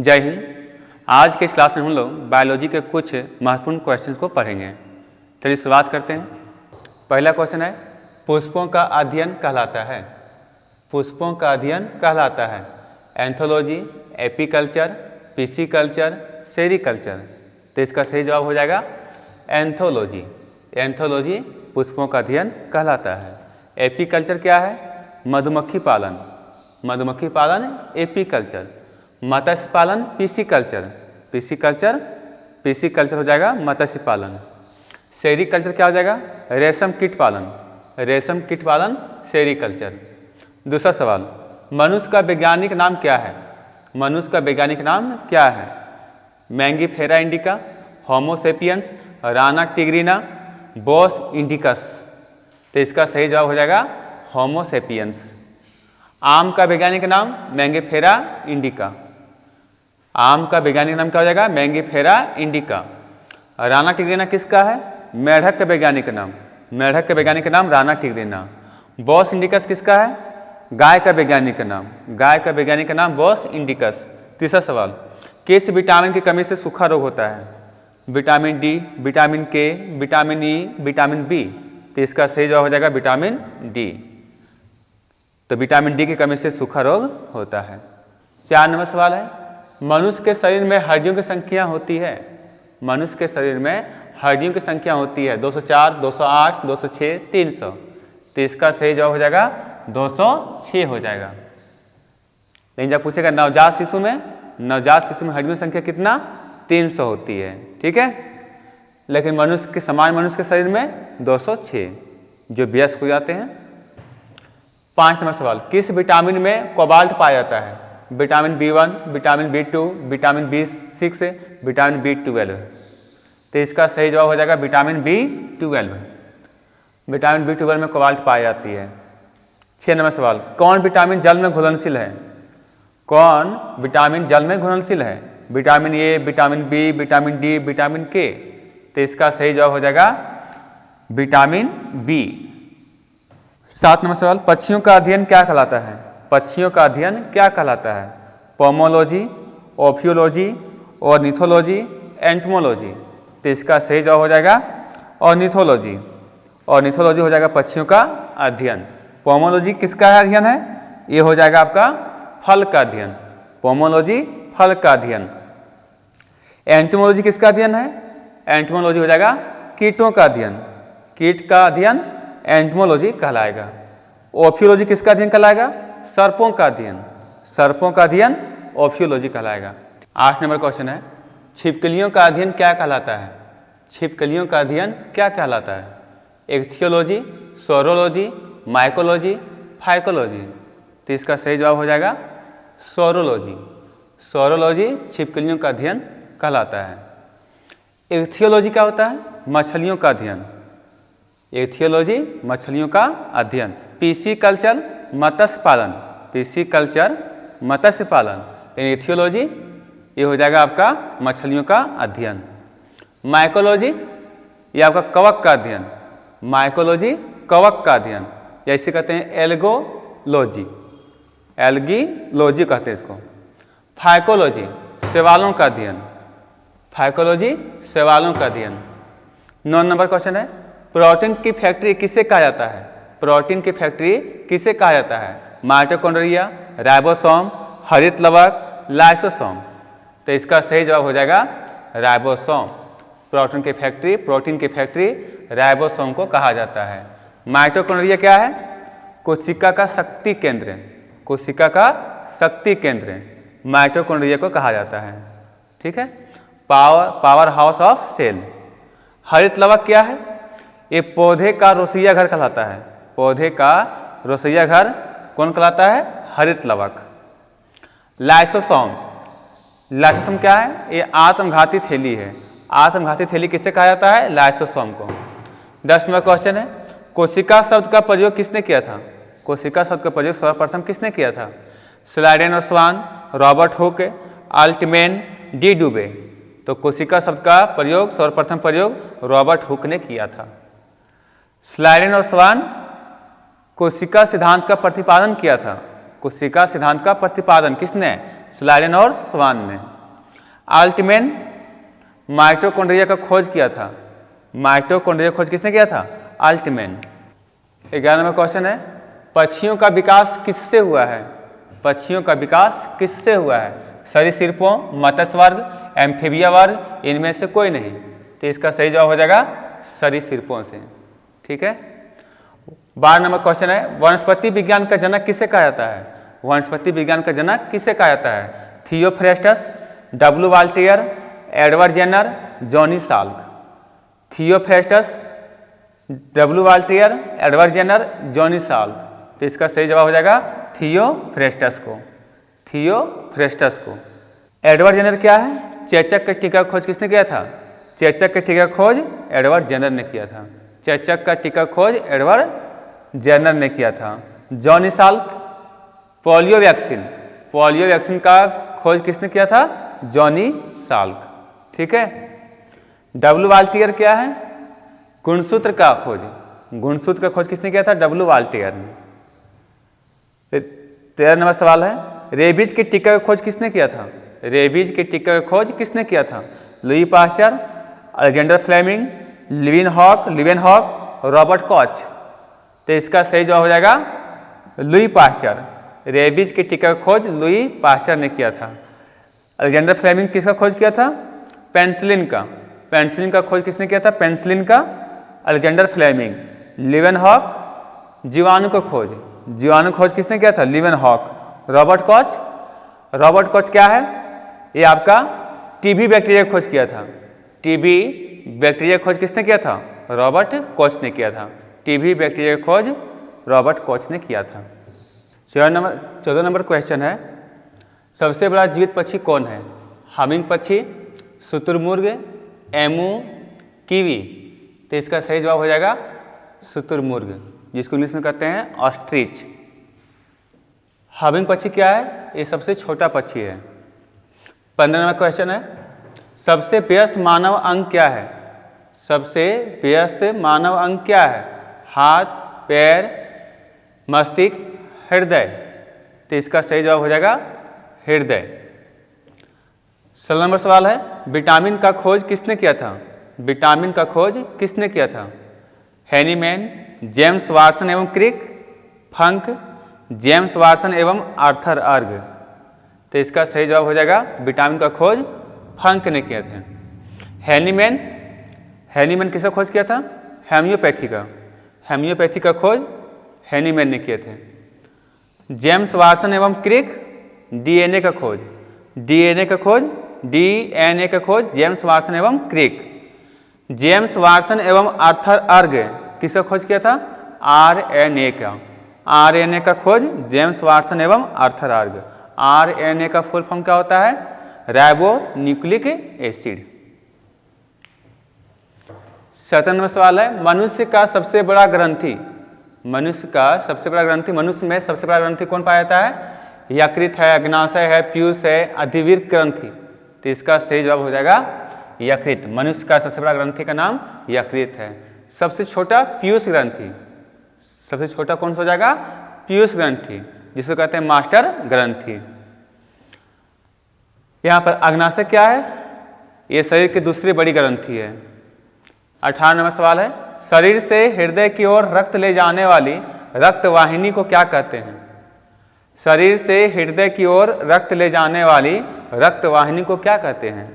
जय हिंद। आज के इस क्लास में हम लोग बायोलॉजी के कुछ महत्वपूर्ण क्वेश्चंस को पढ़ेंगे। चलिए शुरुआत करते हैं। पहला क्वेश्चन है, पुष्पों का अध्ययन कहलाता है। पुष्पों का अध्ययन कहलाता है एंथोलॉजी, एपीकल्चर, पिसिकल्चर, सेरीकल्चर। तो इसका सही जवाब हो जाएगा एंथोलॉजी। एंथोलॉजी पुष्पों का अध्ययन कहलाता है। एपीकल्चर क्या है? मधुमक्खी पालन। मधुमक्खी पालन एपीकल्चर। मत्स्य पालन पिसिकल्चर। पिसिकल्चर हो जाएगा मत्स्य पालन। सेरीकल्चर क्या हो जाएगा? रेशम कीट पालन। रेशम कीट पालन सेरीकल्चर। दूसरा सवाल, मनुष्य का वैज्ञानिक नाम क्या है? मनुष्य का वैज्ञानिक नाम क्या है? Mangifera indica, Homo sapiens, Rana tigrina, Bos indicus. तो इसका सही जवाब हो जाएगा होमो सेपियंस। आम का वैज्ञानिक नाम मैंगीफेरा इंडिका। आम का वैज्ञानिक नाम क्या हो जाएगा? Mangifera indica. राना टिग्रिना किसका है? मेढक का वैज्ञानिक नाम। मेढक का वैज्ञानिक नाम राना टिग्रिना। बोस इंडिकस किसका है? गाय का वैज्ञानिक नाम। गाय का वैज्ञानिक नाम बोस इंडिकस। तीसरा सवाल, किस विटामिन की कमी से सूखा रोग होता है? विटामिन डी, विटामिन के, विटामिन ई, विटामिन बी। तो इसका सही जवाब हो जाएगा विटामिन डी। तो विटामिन डी की कमी से सूखा रोग होता है। 4 नंबर सवाल है, मनुष्य के शरीर में हड्डियों की संख्या होती है। मनुष्य के शरीर में हड्डियों की संख्या होती है 204, 208, 206, 300। तो इसका सही जवाब हो जाएगा 206 हो जाएगा। लेकिन जब पूछेगा नवजात शिशु में, नवजात शिशु में हड्डियों की संख्या कितना? 300 होती है। ठीक है, लेकिन मनुष्य के सामान्य मनुष्य के शरीर में 206 जो वयस्क हो जाते हैं। 5 नंबर सवाल, किस विटामिन में कोबाल्ट पाया जाता है? Vitamin B1, vitamin B2, vitamin B6, vitamin B12। तो इसका सही जवाब हो जाएगा विटामिन B12। विटामिन B12 में कोबाल्ट पाई जाती है। 6 नंबर सवाल, कौन विटामिन जल में घुलनशील है? कौन विटामिन जल में घुलनशील है? Vitamin A, vitamin B, vitamin D, vitamin K. तो इसका सही जवाब हो जाएगा विटामिन बी। 7 नंबर सवाल, पक्षियों का अध्ययन क्या कहलाता है? पक्षियों का अध्ययन क्या कहलाता है? Pomology, ओफियोलॉजी, ornithology, entomology. तो इसका सही जवाब हो जाएगा ऑर्निथोलॉजी। ऑर्निथोलॉजी हो जाएगा पक्षियों का अध्ययन। पोमोलॉजी किसका अध्ययन है? ये हो जाएगा आपका फल का अध्ययन। पोमोलॉजी फल का अध्ययन। एंटमोलॉजी किसका अध्ययन है? एंटमोलॉजी हो जाएगा कीटों का अध्ययन। कीट का अध्ययन एंटमोलॉजी कहलाएगा। ओफियोलॉजी किसका अध्ययन कहलाएगा? सर्पों का अध्ययन। सर्पों का अध्ययन ओफियोलॉजी कहलाएगा। 8 नंबर क्वेश्चन है, छिपकलियों का अध्ययन क्या कहलाता है? छिपकलियों का अध्ययन क्या कहलाता है? Ichthyology, saurology, mycology, phycology. तो इसका सही जवाब हो जाएगा सोरोलॉजी। सोरोलॉजी छिपकलियों का अध्ययन कहलाता है। इक्थियोलॉजी क्या होता है? मछलियों का अध्ययन। इक्थियोलॉजी मछलियों का अध्ययन। पिसिकल्चर मत्स्य पालन। पिसिकल्चर मत्स्य पालन। इक्थियोलॉजी ये हो जाएगा आपका मछलियों का अध्ययन। माइकोलॉजी ये आपका कवक का अध्ययन। माइकोलॉजी कवक का अध्ययन, या इसे कहते हैं एल्गोलॉजी। एल्गीलॉजी कहते हैं इसको। फाइकोलॉजी शैवालों का अध्ययन। फाइकोलॉजी शैवालों का अध्ययन। 9 नंबर क्वेश्चन है, प्रोटीन की फैक्ट्री किसे कहा जाता है? प्रोटीन की फैक्ट्री किसे कहा जाता है? माइटोकॉन्ड्रिया, राइबोसोम, हरित लवक, लाइसोसोम। तो इसका सही जवाब हो जाएगा राइबोसोम। प्रोटीन की फैक्ट्री राइबोसोम को कहा जाता है। माइटोकॉन्ड्रिया क्या है? कोशिका का शक्ति केंद्र। कोशिका का शक्ति केंद्र माइटोकॉन्ड्रिया को कहा जाता है। ठीक है, पावर हाउस ऑफ सेल। हरित लवक क्या है? ये पौधे का रोसैया घर कहलाता है। पौधे का रोसैया घर कौन कहलाता है? हरित लवक। लाइसोसोम, लाइसोसोम क्या है? ये आत्मघाती थैली है। आत्मघाती थैली किसे कहा जाता है? लाइसोसोम को। 10 नंबर क्वेश्चन है, कोशिका शब्द का प्रयोग किसने किया था? कोशिका शब्द का प्रयोग सर्वप्रथम किसने किया था? स्लाइडेन और स्वान, रॉबर्ट हुक, अल्टमैन, डी डुबे। तो कोशिका शब्द का प्रयोग सर्वप्रथम प्रयोग रॉबर्ट हुक ने किया था। स्लाइडेन और स्वान कोशिका सिद्धांत का प्रतिपादन किया था। कोशिका सिद्धांत का प्रतिपादन किसने? स्लाइडेन और स्वान ने। आल्टमैन माइटोकॉन्ड्रिया का खोज किया था। माइटोकॉन्ड्रिया खोज किसने किया था? आल्टमैन। 11 नंबर क्वेश्चन है, पक्षियों का विकास किससे हुआ है? पक्षियों का विकास किससे हुआ है? सरीसृपों, मत्स्य वर्ग, एम्फीबिया वर्ग, इनमें से कोई नहीं। तो इसका सही जवाब हो जाएगा सरीसृपों से। ठीक है। 12 नंबर क्वेश्चन है, वनस्पति विज्ञान का जनक किसे कहा जाता है? वनस्पति विज्ञान का जनक किसे कहा जाता है? Theophrastus, W Waltier, Edward Jenner, Johnny Salk. Theophrastus, W Waltier, Edward Jenner, Johnny Salk. तो इसका सही जवाब हो जाएगा थियोफ्रेस्टस को। थियोफ्रेस्टस को। एडवर्ड जेनर क्या है? चेचक के टीका खोज किसने किया था? चेचक के टीका खोज एडवर्ड जेनर ने किया था। चेचक का टीका खोज एडवर्ड जेनर ने किया था। Johnny Salk, polio vaccine, polio vaccine का खोज किसने किया था? Johnny Salk. ठीक है। डब्ल्यू वाल्टियर क्या है? गुणसूत्र का खोज, गुणसूत्र का खोज किसने किया था? डब्ल्यू वाल्टियर ने। 13 नंबर सवाल है, रेबीज के टीका का खोज किसने किया था? रेबीज के टीका का खोज किसने किया था? Louis Pasteur, Alexander Fleming, Leeuwenhoek, Robert Koch. तो इसका सही जवाब हो जाएगा लुई पास्चर। रेबीज के टीका का खोज लुई पास्चर ने किया था। अलेक्जेंडर फ्लेमिंग किसका खोज किया था? पेनिसिलिन का। पेनिसिलिन का खोज किसने किया था? पेनिसिलिन का अलेक्जेंडर फ्लेमिंग। लिवेनहॉक, जीवाणु का खोज, जीवाणु खोज किसने किया था? लिवेनहॉक। रॉबर्ट कॉच, रॉबर्ट कॉच क्या है? ये आपका टीबी बैक्टीरिया खोज किया था। टीबी बैक्टीरिया खोज किसने किया था? रॉबर्ट कॉच ने किया था। टीबी बैक्टीरिया खोज रॉबर्ट कॉच ने किया था। 14 नंबर क्वेश्चन है, सबसे बड़ा जीवित पक्षी कौन है? हमिंग पक्षी, शुतुरमुर्ग, एमू, कीवी। तो इसका सही जवाब हो जाएगा शुतुरमुर्ग, जिसको इंग्लिश में कहते हैं ऑस्ट्रिच। हमिंग पक्षी क्या है? ये सबसे छोटा पक्षी है। 15 नंबर क्वेश्चन है, सबसे व्यस्त मानव अंग क्या है? सबसे व्यस्त मानव अंग क्या है? हाथ, पैर, मस्तिष्क, हृदय। तो इसका सही जवाब हो जाएगा हृदय। 16 नंबर सवाल है, विटामिन का खोज किसने किया था? विटामिन का खोज किसने किया था? हैनीमैन, जेम्स वाटसन एवं क्रिक, फंक, जेम्स वाटसन एवं आर्थर अर्ग। तो इसका सही जवाब हो जाएगा विटामिन का खोज फंक ने किया था। हैनीमैन, हैनीमैन किसका खोज किया था? हेम्योपैथी का। हेम्योपैथी का खोज हैनीमैन ने किए थे। जेम्स वाटसन एवं क्रिक, डीएनए का खोज, डीएनए का खोज, डीएनए का खोज जेम्स वाटसन एवं क्रिक। जेम्स वाटसन एवं आर्थर अर्ग किसका खोज किया था? आरएनए का। आरएनए का खोज जेम्स वाटसन एवं आर्थर अर्ग। आरएनए का फुल फॉर्म क्या होता है? Ribo nucleic acid. 17 नंबर सवाल है, मनुष्य का सबसे बड़ा ग्रंथि, मनुष्य का सबसे बड़ा ग्रंथि, मनुष्य में सबसे बड़ा ग्रंथि कौन पाया जाता है? यकृत है, अग्नाशय है, पीयूष है, अधिवीर्य ग्रंथि। तो इसका सही जवाब हो जाएगा यकृत। मनुष्य का सबसे बड़ा ग्रंथि का नाम यकृत है। सबसे छोटा पीयूष ग्रंथि, सबसे छोटा कौन सा हो जाएगा? पीयूष ग्रंथि, जिसको कहते हैं मास्टर ग्रंथि। यहाँ पर अग्नाशय क्या है? ये शरीर की दूसरी बड़ी ग्रंथि है। 18 नंबर सवाल है, शरीर से हृदय की ओर रक्त ले जाने वाली रक्त वाहिनी को क्या कहते हैं? शरीर से हृदय की ओर रक्त ले जाने वाली रक्त वाहिनी को क्या कहते हैं?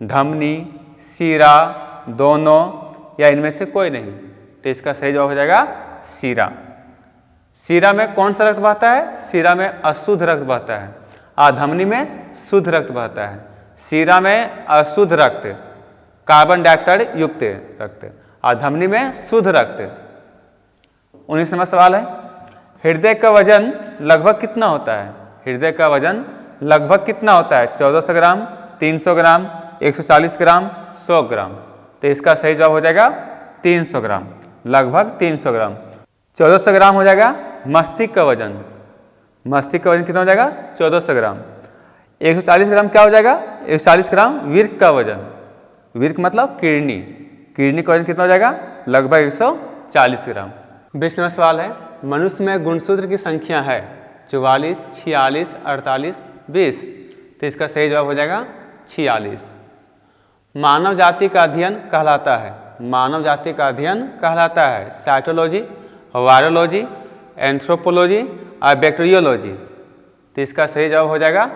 धमनी, शिरा, दोनों या इनमें से कोई नहीं। तो इसका सही जवाब हो जाएगा शिरा। शिरा में कौन सा रक्त बहता है? शिरा में अशुद्ध रक्त बहता है और धमनी में शुद्ध रक्त बहता है। शिरा में अशुद्ध रक्त, कार्बन डाइऑक्साइड युक्त रक्त, और धमनी में शुद्ध रक्त। 19 नंबर सवाल है, हृदय का वजन लगभग कितना होता है? हृदय का वजन लगभग कितना होता है? 1400 ग्राम, 300 ग्राम, 140 ग्राम, 100 ग्राम। तो इसका सही जवाब हो जाएगा 300 ग्राम, लगभग 300 ग्राम। 1400 ग्राम हो जाएगा मस्तिष्क का वजन। मस्तिष्क का वजन कितना हो जाएगा? 1400 ग्राम। 140 ग्राम क्या हो जाएगा? 140 ग्राम वृक्क का वजन। वृक्क मतलब किडनी, किडनी का वजन कितना हो जाएगा? लगभग 140 ग्राम। 20 नंबर सवाल है, मनुष्य में गुणसूत्र की संख्या है 44, 46, 48, 20। तो इसका सही जवाब हो जाएगा 46। मानव जाति का अध्ययन कहलाता है, मानव जाति का अध्ययन कहलाता है साइटोलॉजी, वायरोलॉजी, एंथ्रोपोलॉजी और बैक्टीरियोलॉजी। तो इसका सही जवाब हो जाएगा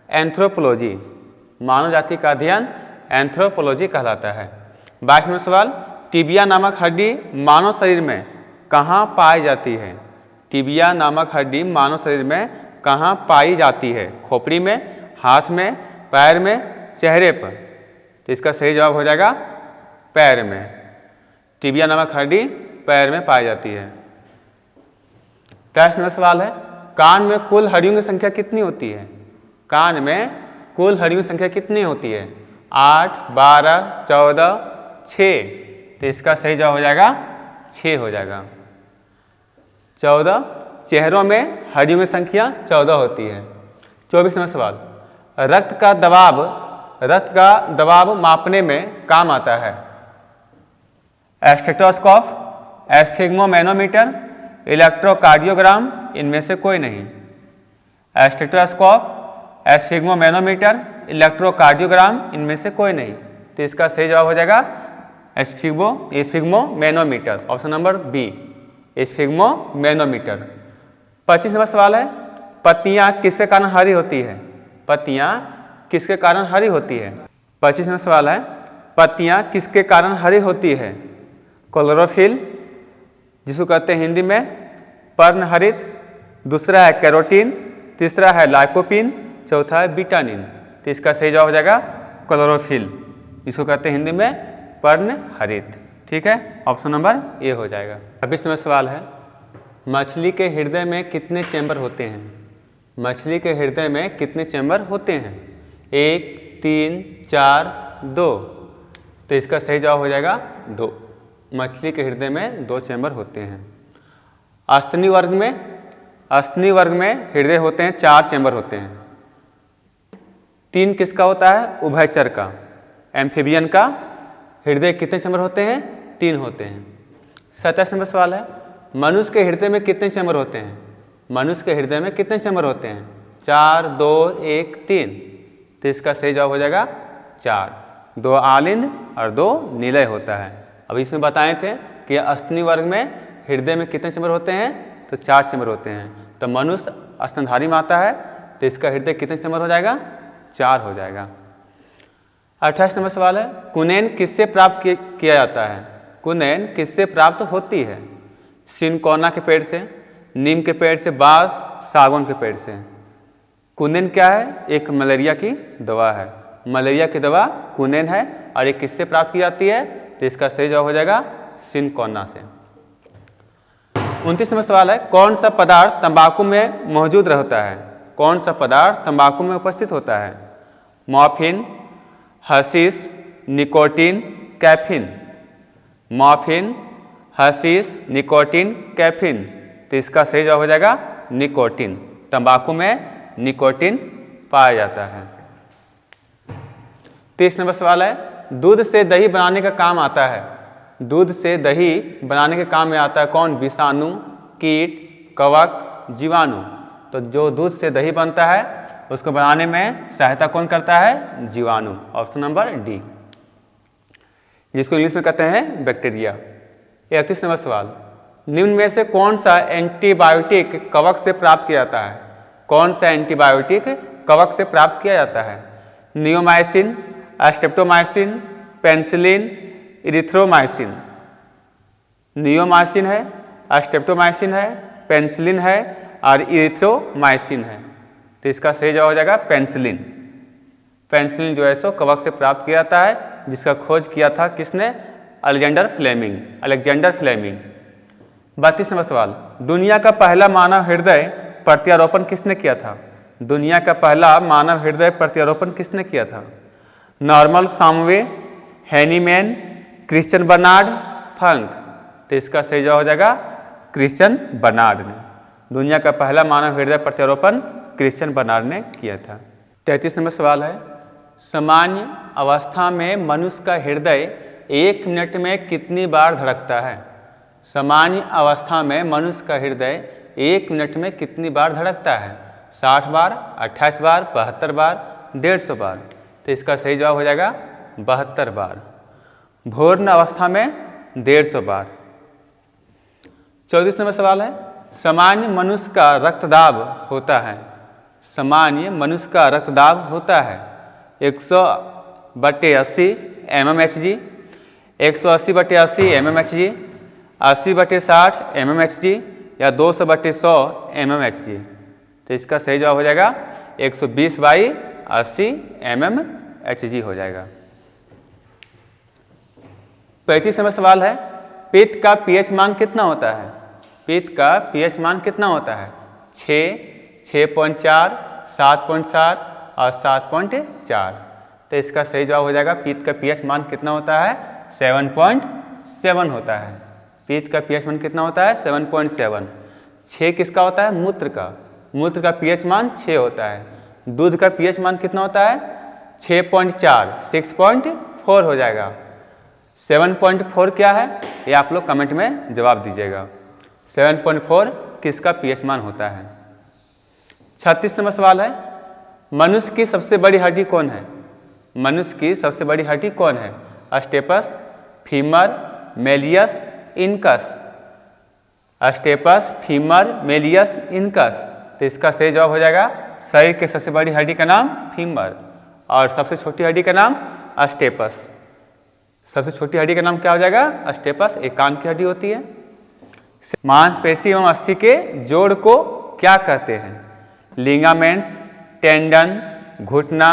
एंथ्रोपोलॉजी। मानव जाति का अध्ययन एंथ्रोपोलॉजी कहलाता है। 22वां सवाल, टिबिया नामक हड्डी मानव शरीर में कहाँ पाई जाती है? टिबिया नामक हड्डी मानव शरीर में कहाँ पाई जाती है? खोपड़ी में, हाथ में, पैर में, चेहरे पर? तो इसका सही जवाब हो जाएगा पैर में। टिबिया नामक हड्डी पैर में पाई जाती है। 23वां सवाल है, कान में कुल हड्डियों की संख्या कितनी होती है? कान में कुल हड्डियों की संख्या कितनी होती है? 8, 12, 14, 6। तो इसका सही जवाब हो जाएगा 6 हो जाएगा। 14। चेहरों में हड्डियों की संख्या 14 होती है। 24वां सवाल, रक्त का दबाव मापने में काम आता है? स्टेथोस्कोप, एस्फिग्मोमैनोमीटर, इलेक्ट्रोकार्डियोग्राम, इनमें से कोई नहीं। स्टेथोस्कोप, एस्फिग्मोमैनोमीटर, इलेक्ट्रोकार्डियोग्राम, इनमें से कोई नहीं। तो इसका सही जवाब हो जाएगा एस्फिग्मोमैनोमीटर, ऑप्शन नंबर बी, एस्फिग्मोमैनोमीटर। 25वां सवाल है, पत्तियां किसके कारण हरी होती है? पत्तियां किसके कारण हरी होती है? 25वां सवाल है, पत्तियां किसके कारण हरी होती है? क्लोरोफिल, जिसको कहते हैं हिंदी में पर्णहरित, दूसरा है कैरोटीन, तीसरा है लाइकोपीन, चौथा है विटामिन। तो इसका सही जवाब हो जाएगा क्लोरोफिल, इसको कहते हैं हिंदी में पर्णहरित। ठीक है, ऑप्शन नंबर ए हो जाएगा। 26वां सवाल है, मछली के हृदय में कितने चैम्बर होते हैं? मछली के हृदय में कितने चैम्बर होते हैं? 1, 3, 4, 2। तो इसका सही जवाब हो जाएगा 2। मछली के हृदय में 2 चैम्बर होते हैं। अस्तनी वर्ग में हृदय होते हैं 4 चैम्बर होते हैं। 3 किसका होता है? उभयचर का। एम्फीबियन का हृदय कितने चैम्बर होते हैं? 3 होते हैं। 27वां सवाल है, मनुष्य के हृदय में कितने चैम्बर होते हैं? मनुष्य के हृदय में कितने चैम्बर होते हैं? 4, 2, 1, 3। तो इसका सही जवाब हो जाएगा 4। 2 आलिंद और 2 निलय होता है। अब इसमें बताए थे कि अस्तनी वर्ग में हृदय में कितने चैम्बर होते हैं? तो 4 चैम्बर होते हैं। तो मनुष्य स्तनधारी माता है, तो इसका हृदय कितने चैम्बर हो जाएगा? 4 हो जाएगा। 28वां सवाल है, कुनैन किससे प्राप्त किया जाता है? कुनैन किससे प्राप्त होती है? सिनकोना के पेड़ से, नीम के पेड़ से, बांस, सागौन के पेड़ से। कुनैन क्या है? एक मलेरिया की दवा है। मलेरिया की दवा कुनैन है और ये किससे प्राप्त की जाती है? तो इसका सही जवाब हो जाएगा सिनकोना से। 29वां सवाल है, कौन सा पदार्थ तंबाकू में मौजूद रहता है? कौन सा पदार्थ तंबाकू में उपस्थित होता है? Morphine, hashish, nicotine, caffeine. Morphine, hashish, nicotine, caffeine. तो इसका सही जवाब हो जाएगा निकोटीन। तंबाकू में निकोटीन पाया जाता है। 30 नंबर सवाल है, दूध से दही बनाने का काम आता है? दूध से दही बनाने के काम में आता है कौन? विषाणु, कीट, कवक, जीवाणु। तो जो दूध से दही बनता है उसको बनाने में सहायता कौन करता है? जीवाणु, ऑप्शन नंबर डी, जिसको इंग्लिश में कहते हैं बैक्टीरिया। 31 नंबर सवाल, निम्न में से कौन सा एंटीबायोटिक कवक से प्राप्त किया जाता है? कौन सा एंटीबायोटिक कवक से प्राप्त किया जाता है? Neomycin, streptomycin, penicillin, erythromycin. Neomycin है, स्ट्रेप्टोमाइसिन है, पेनिसिलिन है और इरिथ्रोमाइसिन है। तो इसका सही जवाब हो जाएगा पेनिसिलिन। पेनिसिलिन जो है सो कवक से प्राप्त किया जाता है, जिसका खोज किया था किसने? Alexander Fleming. 32 नंबर सवाल, दुनिया का पहला मानव हृदय प्रत्यारोपण किसने किया था? दुनिया का पहला मानव हृदय प्रत्यारोपण किसने किया था? नॉर्मन सामवे, हैनीमैन, क्रिश्चियन बर्नार्ड, फंक। तो इसका सही जवाब हो जाएगा क्रिश्चियन बर्नार्ड ने। दुनिया का पहला मानव हृदय प्रत्यारोपण क्रिश्चियन बर्नार्ड ने किया था। 33 नंबर सवाल है, सामान्य अवस्था में मनुष्य का हृदय 1 मिनट में कितनी बार धड़कता है? सामान्य अवस्था में मनुष्य का हृदय 1 मिनट में कितनी बार धड़कता है? 60 बार, 28 बार, 72 बार, 150 बार। तो इसका सही जवाब हो जाएगा 72 बार। भ्रूण अवस्था में 150 बार। 34 नंबर सवाल है, सामान्य मनुष्य का रक्तदाब होता है, सामान्य मनुष्य का रक्तदाब होता है 100/80 mmHg, 180/80 mmHg, 80/60 mmHg या 200/100 mmHg। तो इसका सही जवाब हो जाएगा 120/80 mmHg हो जाएगा। 35 नंबर सवाल है, पित्त का pH मान कितना होता है? पित्त का pH मान कितना होता है? 6, 6.4, 7.7 और 7.4। तो इसका सही जवाब हो जाएगा पित्त का pH मान कितना होता है? 7.7 होता है। पित्त का pH मान कितना होता है? 7.7। 6 किसका होता है? मूत्र का। मूत्र का pH मान 6 होता है। दूध का pH मान कितना होता है? 6.4, 6.4 हो जाएगा। 7.4 क्या है? ये आप लोग कमेंट में जवाब दीजिएगा। 7.4 किसका pH मान होता है? 36 नंबर सवाल है, मनुष्य की सबसे बड़ी हड्डी कौन है? मनुष्य की सबसे बड़ी हड्डी कौन है? Stapes, femur, malleus, incus. Stapes, femur, malleus, incus. तो इसका सही जवाब हो जाएगा शरीर के सबसे बड़ी हड्डी का नाम फीमर और सबसे छोटी हड्डी का नाम स्टेपस। सबसे छोटी हड्डी का नाम क्या हो जाएगा? स्टेपस। एक कान की हड्डी होती है। मांसपेशी एवं अस्थि के जोड़ को क्या कहते हैं? लिगामेंट्स, टेंडन, घुटना,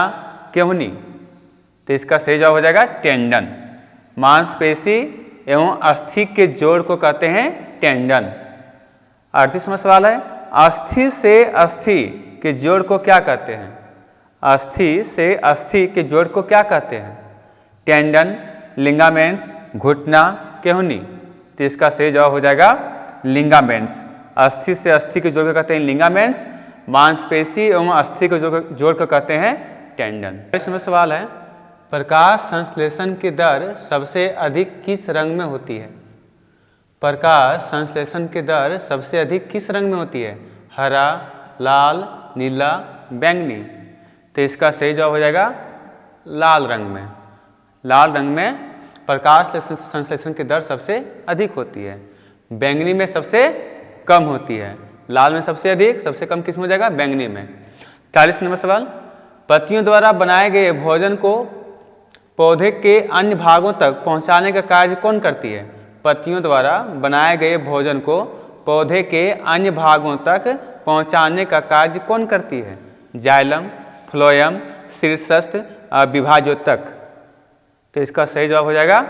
केहूनी। तो इसका सही जवाब हो जाएगा टेंडन। मांसपेशी एवं अस्थि के जोड़ को कहते हैं टेंडन। 38वां सवाल है, अस्थि से अस्थि के जोड़ को क्या कहते हैं? अस्थि से अस्थि के जोड़ को क्या कहते हैं? टेंडन, लिगामेंट्स, घुटना, केहूनी। तो इसका सही जवाब हो जाएगा लिगामेंट्स। अस्थि से अस्थि के जोड़ को कहते हैं लिगामेंट्स, मांसपेशी एवं अस्थि के जोड़ को कहते हैं टेंडन। इसमें सवाल है, प्रकाश संश्लेषण की दर सबसे अधिक किस रंग में होती है? प्रकाश संश्लेषण की दर सबसे अधिक किस रंग में होती है? हरा, लाल, नीला, बैंगनी। तो इसका सही जवाब हो जाएगा लाल रंग में। लाल रंग में प्रकाश संश्लेषण की दर सबसे अधिक होती है, बैंगनी में सबसे कम होती है। लाल में सबसे अधिक, सबसे कम किस में हो जाएगा? बैंगनी में। 40 नंबर सवाल, पत्तियों द्वारा बनाए गए भोजन को पौधे के अन्य भागों तक पहुंचाने का कार्य कौन करती है? पत्तियों द्वारा बनाए गए भोजन को पौधे के अन्य भागों तक पहुंचाने का कार्य कौन करती है? जाइलम, फ्लोएम, शीर्षस्थ, विभाजोतक। तो इसका सही जवाब हो जाएगा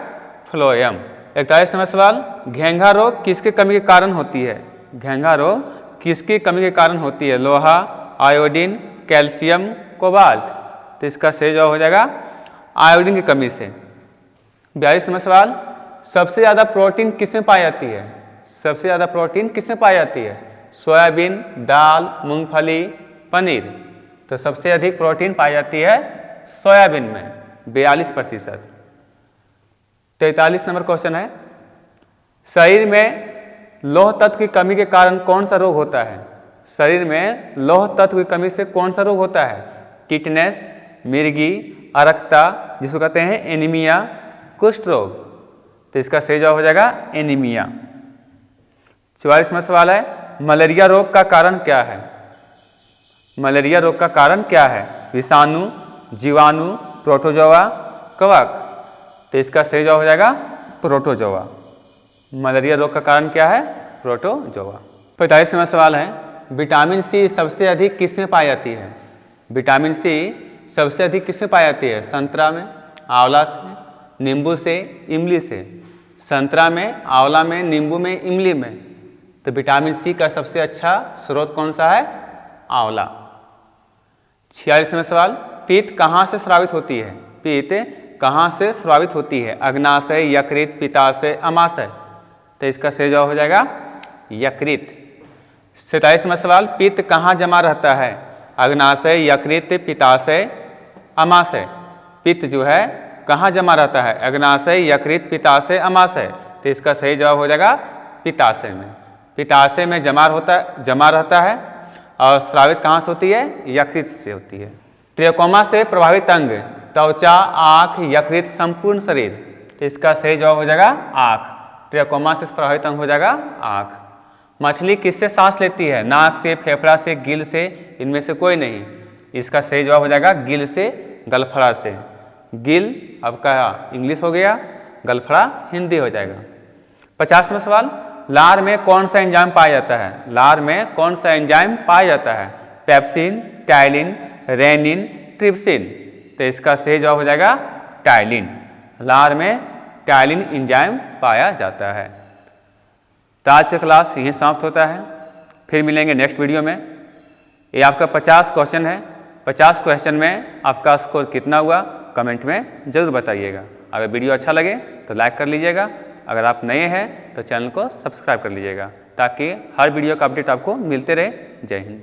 फ्लोएम। 41 नंबर सवाल, घेंघा रोग किसके कमी के कारण होती है? घेंघा रोग किसकी कमी के कारण होती है? लोहा, आयोडीन, कैल्शियम, कोबाल्ट। तो इसका सही जवाब हो जाएगा आयोडीन की कमी से। 42 नंबर सवाल, सबसे ज़्यादा प्रोटीन किसमें पाई जाती है? सबसे ज़्यादा प्रोटीन किसमें पाई जाती है? सोयाबीन, दाल, मूंगफली, पनीर। तो सबसे अधिक प्रोटीन पाई जाती है सोयाबीन में 42%। 43 नंबर क्वेश्चन है, शरीर में लौह तत्व की कमी के कारण कौन सा रोग होता है? शरीर में लौह तत्व की कमी से कौन सा रोग होता है? टिटनेस, मिर्गी, अरक्ता, जिसको कहते हैं एनीमिया, कुष्ठ रोग। तो इसका सही जवाब हो जाएगा एनीमिया। 44वां सवाल है, मलेरिया रोग का कारण क्या है? मलेरिया रोग का कारण क्या है? विषाणु, जीवाणु, प्रोटोजोआ, कवक। तो इसका सही जवाब हो जाएगा प्रोटोजोआ। मलेरिया रोग का कारण क्या है? प्रोटोजोआ। 45वां सवाल है, विटामिन सी सबसे अधिक किसमें पाई जाती है? विटामिन सी सबसे अधिक किसमें पाई जाती है? संतरा में, आंवला से, नींबू से, इमली से। संतरा में, आंवला में, नींबू में, इमली में। तो विटामिन सी का सबसे अच्छा स्रोत कौन सा है? आंवला। 46वां सवाल, पित्त कहाँ से स्रावित होती है? पित्त कहाँ से स्रावित होती है? अग्नाशय, यकृत, पित्ताशय, अमाशय। तो इसका सही जवाब हो जाएगा यकृत। 47वां सवाल, पित्त कहाँ जमा रहता है? अग्नाशय, यकृत, पित्ताशय, अमाशय। पित्त जो है कहाँ जमा रहता है? अग्नाशय, यकृत, पित्ताशय, अमाशय। तो इसका सही जवाब हो जाएगा पित्ताशय में। पित्ताशय में जमा रहता है और स्रावित कहाँ से होती है? यकृत से होती है। ट्रेकोमा से प्रभावित अंग त्वचा, आँख, यकृत, संपूर्ण शरीर। तो इसका सही जवाब हो जाएगा आँख। ट्रेकोमा से प्रभावित अंग हो जाएगा आँख। मछली किससे सांस लेती है? नाक से, फेफड़ा से, गिल से, इनमें से कोई नहीं। इसका सही जवाब हो जाएगा गिल से, गलफड़ा से। गिल आपका इंग्लिश हो गया, गलफड़ा हिंदी हो जाएगा। 50वां सवाल, लार में कौन सा एंजाइम पाया जाता है? लार में कौन सा एंजाइम पाया जाता है? Pepsin, ptyalin, rennin, trypsin. तो इसका सही जवाब हो जाएगा टाइलिन। लार में टाइलिन एंजाइम पाया जाता है। तो आज का क्लास यहीं समाप्त होता है। फिर मिलेंगे नेक्स्ट वीडियो में। ये आपका 50 क्वेश्चन है। 50 क्वेश्चन में आपका स्कोर कितना हुआ कमेंट में ज़रूर बताइएगा। अगर वीडियो अच्छा लगे तो लाइक कर लीजिएगा। अगर आप नए हैं तो चैनल को सब्सक्राइब कर लीजिएगा ताकि हर वीडियो का अपडेट आपको मिलते रहे। जय हिंद।